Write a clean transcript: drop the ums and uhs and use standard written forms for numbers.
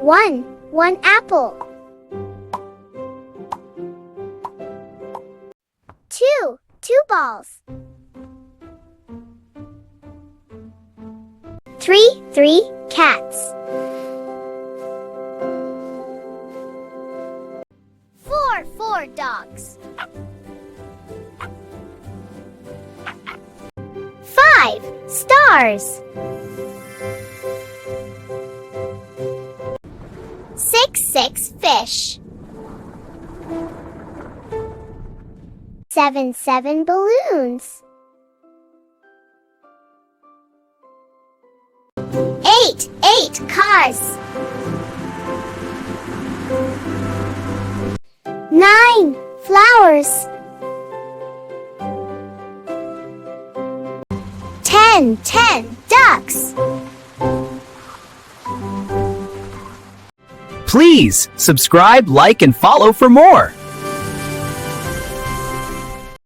One apple. 2 balls. 3 cats. 4 dogs. 5 stars. 6 fish. 7 balloons. 8 cars. 9 flowers. 10 ducks. Please subscribe, like, and follow for more.